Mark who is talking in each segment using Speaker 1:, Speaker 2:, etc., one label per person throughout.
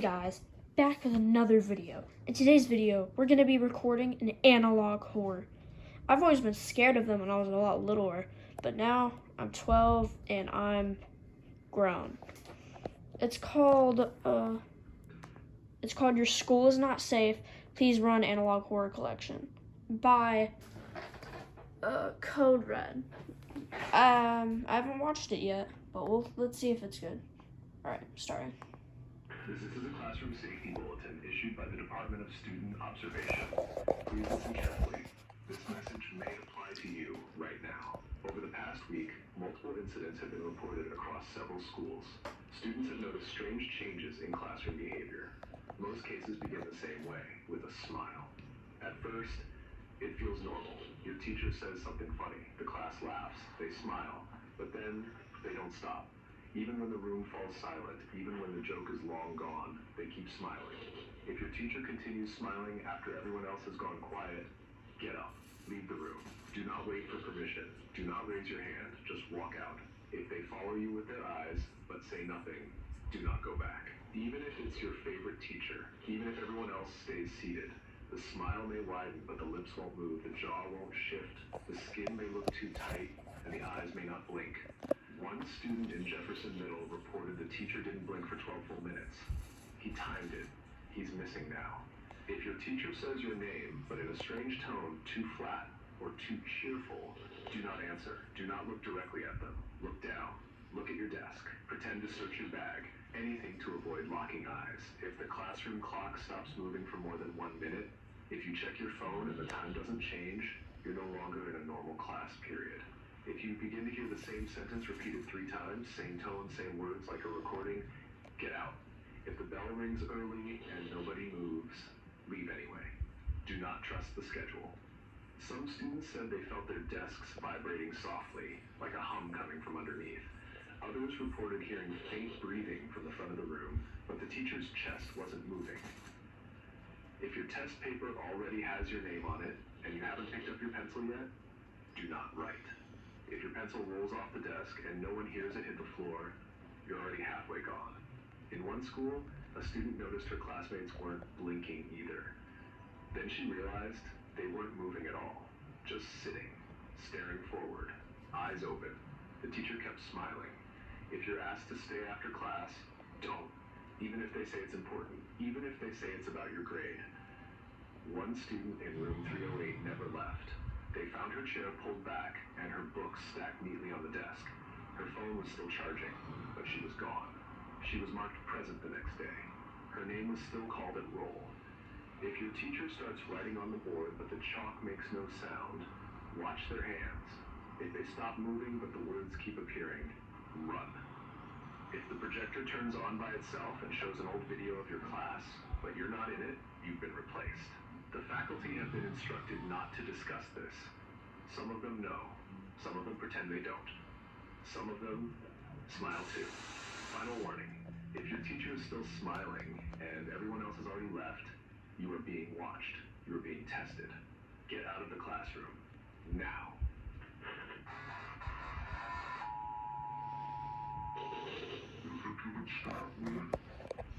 Speaker 1: Guys, back with another video. In today's video, we're going to be recording an analog horror. I've always been scared of them when I was a lot littler, but now I'm 12 and I'm grown. It's called Your School Is Not Safe. Please Run Analog Horror Collection by Code Red. I haven't watched it yet, but let's see if it's good. All right, starting.
Speaker 2: This is a classroom safety bulletin issued by the Department of Student Observation. Please listen carefully. This message may apply to you right now. Over the past week, multiple incidents have been reported across several schools. Students have noticed strange changes in classroom behavior. Most cases begin the same way, with a smile. At first, it feels normal. Your teacher says something funny. The class laughs. They smile. But then, they don't stop. Even when the room falls silent, even when the joke is long gone, they keep smiling. If your teacher continues smiling after everyone else has gone quiet, get up, leave the room. Do not wait for permission. Do not raise your hand, just walk out. If they follow you with their eyes, but say nothing, do not go back. Even if it's your favorite teacher, even if everyone else stays seated, the smile may widen, but the lips won't move, the jaw won't shift, the skin may look too tight, and the eyes may not blink. One student in Jefferson Middle reported the teacher didn't blink for 12 full minutes. He timed it. He's missing now. If your teacher says your name, but in a strange tone, too flat or too cheerful, do not answer. Do not look directly at them. Look down. Look at your desk. Pretend to search your bag. Anything to avoid locking eyes. If the classroom clock stops moving for more than 1 minute, if you check your phone and the time doesn't change, you're no longer in a normal class period. If you begin to hear the same sentence repeated 3 times, same tone, same words like a recording, get out. If the bell rings early and nobody moves, leave anyway. Do not trust the schedule. Some students said they felt their desks vibrating softly, like a hum coming from underneath. Others reported hearing faint breathing from the front of the room, but the teacher's chest wasn't moving. If your test paper already has your name on it, and you haven't picked up your pencil yet, do not write. If your pencil rolls off the desk and no one hears it hit the floor, you're already halfway gone. In one school, a student noticed her classmates weren't blinking either. Then she realized they weren't moving at all, just sitting, staring forward, eyes open. The teacher kept smiling. If you're asked to stay after class, don't, even if they say it's important, even if they say it's about your grade. One student in room 308 never left. They found her chair pulled back and her books stacked neatly on the desk. Her phone was still charging, but she was gone. She was marked present the next day. Her name was still called at roll. If your teacher starts writing on the board but the chalk makes no sound, watch their hands. If they stop moving but the words keep appearing, run. If the projector turns on by itself and shows an old video of your class, but you're not in it, you've been replaced. The faculty have been instructed not to discuss this. Some of them know. Some of them pretend they don't. Some of them smile too. Final warning. If your teacher is still smiling and everyone else has already left, you are being watched. You are being tested. Get out of the classroom. Now.
Speaker 3: You think you would stop me?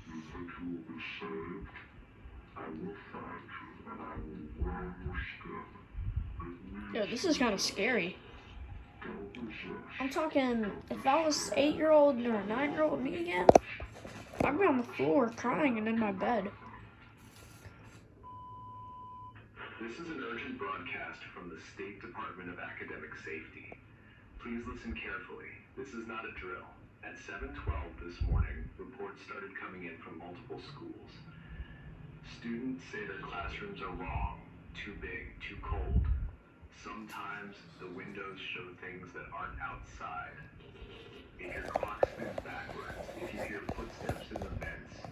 Speaker 3: You think you will be saved? I will find you and I will whirl your skin.
Speaker 1: Yo, this is kind of scary.
Speaker 3: Don't resist.
Speaker 1: I'm talking, if that was 8-year-old or 9-year-old me again, I'd be on the floor crying and in my bed.
Speaker 2: This is an urgent broadcast from the State Department of Academic Safety. Please listen carefully. This is not a drill. At 7:12 this morning, reports started coming in from multiple schools. Students say their classrooms are wrong, too big, too cold. Sometimes the windows show things that aren't outside. If your clock spins backwards, if you hear footsteps in the vents,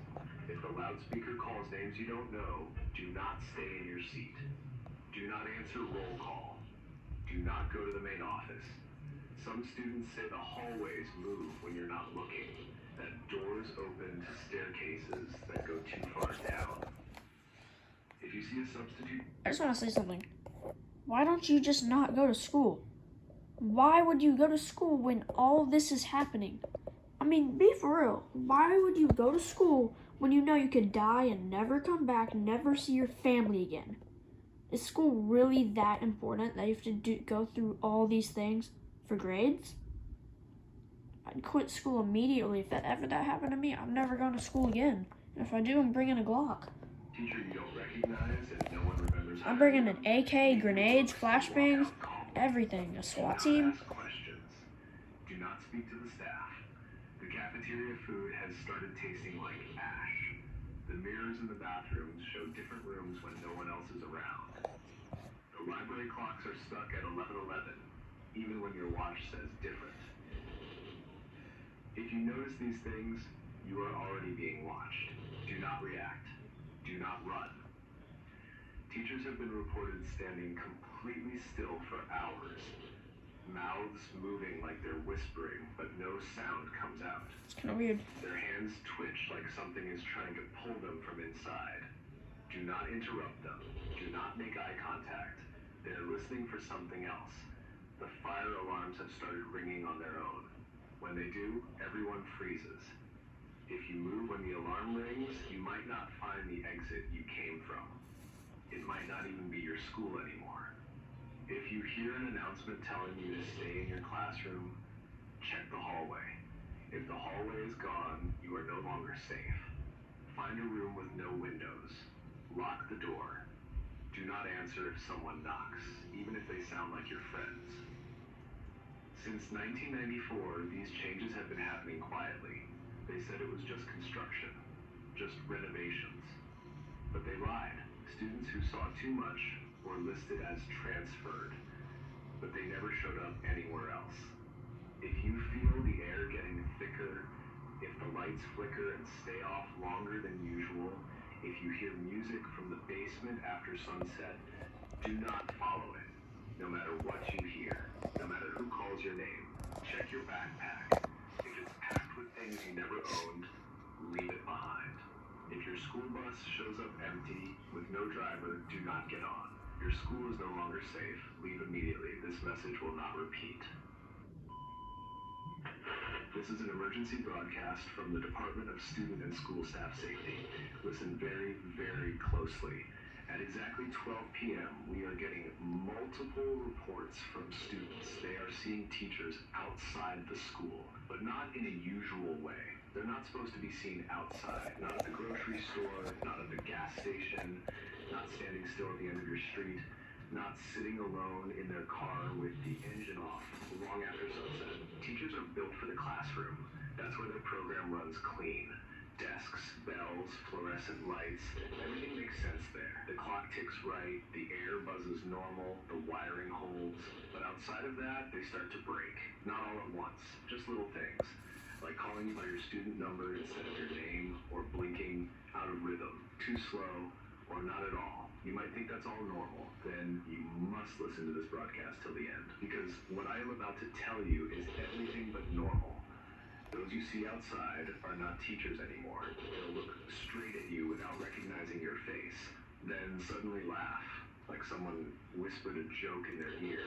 Speaker 2: if the loudspeaker calls names you don't know, do not stay in your seat. Do not answer roll call. Do not go to the main office. Some students say the hallways move when you're not looking, that doors open to staircases that go too far down. If you see a substitute...
Speaker 1: I just want to say something. Why don't you just not go to school? Why would you go to school when all this is happening? I mean, be for real. Why would you go to school when you know you could die and never come back, never see your family again? Is school really that important that you have to go through all these things for grades? I'd quit school immediately if that happened to me. I'm never going to school again. And if I do, I'm bringing a Glock.
Speaker 2: Teacher you don't recognize and no one remembers.
Speaker 1: I'm bringing an AK, grenades, flashbangs, everything. A SWAT team.
Speaker 2: Ask questions. Do not speak to the staff. The cafeteria food has started tasting like ash. The mirrors in the bathrooms show different rooms when no one else is around. The library clocks are stuck at 11:11, even when your watch says different. If you notice these things, you are already being watched. Do not react. Do not run. Teachers have been reported standing completely still for hours. Mouths moving like they're whispering, but no sound comes out.
Speaker 1: It's kind of weird.
Speaker 2: Their hands twitch like something is trying to pull them from inside. Do not interrupt them. Do not make eye contact. They're listening for something else. The fire alarms have started ringing on their own. When they do, everyone freezes. If you move when the alarm rings, you might not find the exit you came from. It might not even be your school anymore. If you hear an announcement telling you to stay in your classroom, check the hallway. If the hallway is gone, you are no longer safe. Find a room with no windows. Lock the door. Do not answer if someone knocks, even if they sound like your friends. Since 1994, these changes have been happening quietly. They said it was just construction, just renovations. But they lied. Students who saw too much were listed as transferred, but they never showed up anywhere else. If you feel the air getting thicker, if the lights flicker and stay off longer than usual, if you hear music from the basement after sunset, do not follow it. No matter what you hear, no matter who calls your name, check your backpack. If it's packed with things you never owned, leave it behind. If your school bus shows up empty with no driver, do not get on. Your school is no longer safe. Leave immediately. This message will not repeat. This is an emergency broadcast from the Department of Student and School Staff Safety. Listen very, very closely. At exactly 12 p.m., we are getting multiple reports from students. They are seeing teachers outside the school, but not in a usual way. They're not supposed to be seen outside, not at the grocery store, not at the gas station, not standing still at the end of your street, not sitting alone in their car with the engine off long after sunset. Teachers are built for the classroom. That's where their program runs clean. Desks, bells, fluorescent lights, everything makes sense there. The clock ticks right, the air buzzes normal, the wiring holds. But outside of that, they start to break. Not all at once, just little things. Like calling you by your student number instead of your name, or blinking out of rhythm, too slow, or not at all. You might think that's all normal, then you must listen to this broadcast till the end, because what I am about to tell you is everything but normal. Those you see outside are not teachers anymore. They'll look straight at you without recognizing your face, then suddenly laugh, like someone whispered a joke in their ear,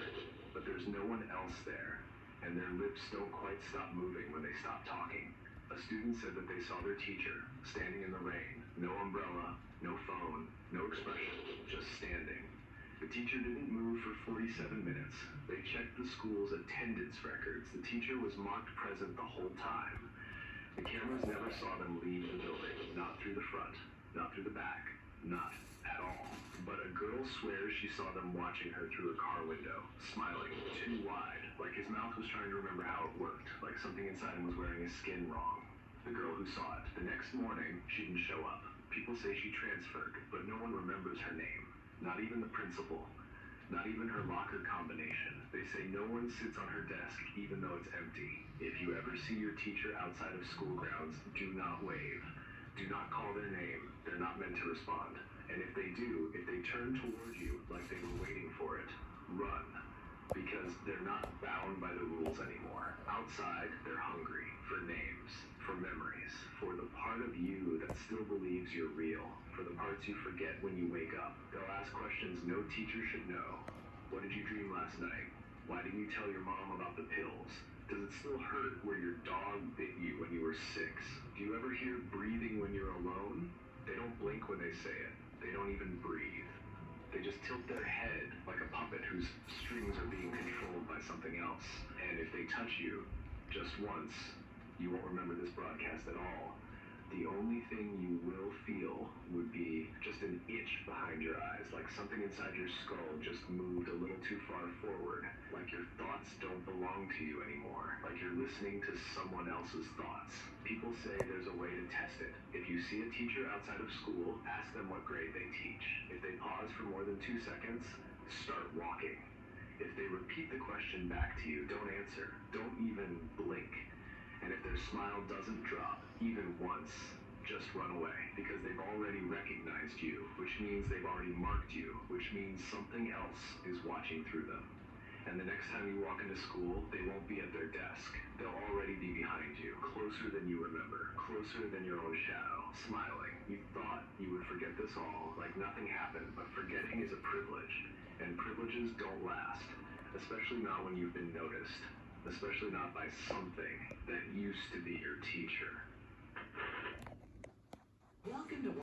Speaker 2: but there's no one else there. And their lips don't quite stop moving when they stop talking. A student said that they saw their teacher standing in the rain, no umbrella, no phone, no expression, just standing. The teacher didn't move for 47 minutes. They checked the school's attendance records. The teacher was marked present the whole time. The cameras never saw them leave the building, not through the front, not through the back, not at all. But a girl swears she saw them watching her through a car window, smiling too wide, like his mouth was trying to remember how it worked, like something inside him was wearing his skin wrong. The girl who saw it. The next morning, she didn't show up. People say she transferred, but no one remembers her name. Not even the principal. Not even her locker combination. They say no one sits on her desk, even though it's empty. If you ever see your teacher outside of school grounds, do not wave. Do not call their name. They're not meant to respond. And if they do, if they turn toward you like they were waiting for it, run. Because they're not bound by the rules anymore. Outside, they're hungry for names, for memories, for the part of you that still believes you're real, for the parts you forget when you wake up. They'll ask questions no teacher should know. What did you dream last night? Why didn't you tell your mom about the pills? Does it still hurt where your dog bit you when you were 6? Do you ever hear breathing when you're alone? They don't blink when they say it. They don't even breathe. They just tilt their head like a puppet whose strings are being controlled by something else. And if they touch you just once, you won't remember this broadcast at all. The only thing you will feel would be just an itch behind your eyes, like something inside your skull just moved a little too far forward, like your thoughts don't belong to you anymore, like you're listening to someone else's thoughts. People say there's a way to test it. If you see a teacher outside of school, ask them what grade they teach. If they pause for more than 2 seconds, start walking. If they repeat the question back to you, don't answer. Don't even blink. And if their smile doesn't drop, even once, just run away, because they've already recognized you, which means they've already marked you, which means something else is watching through them. And the next time you walk into school, they won't be at their desk. They'll already be behind you, closer than you remember, closer than your own shadow, smiling. You thought you would forget this all, like nothing happened, but forgetting is a privilege, and privileges don't last, especially not when you've been noticed. Especially not by something that used to be your teacher. Welcome to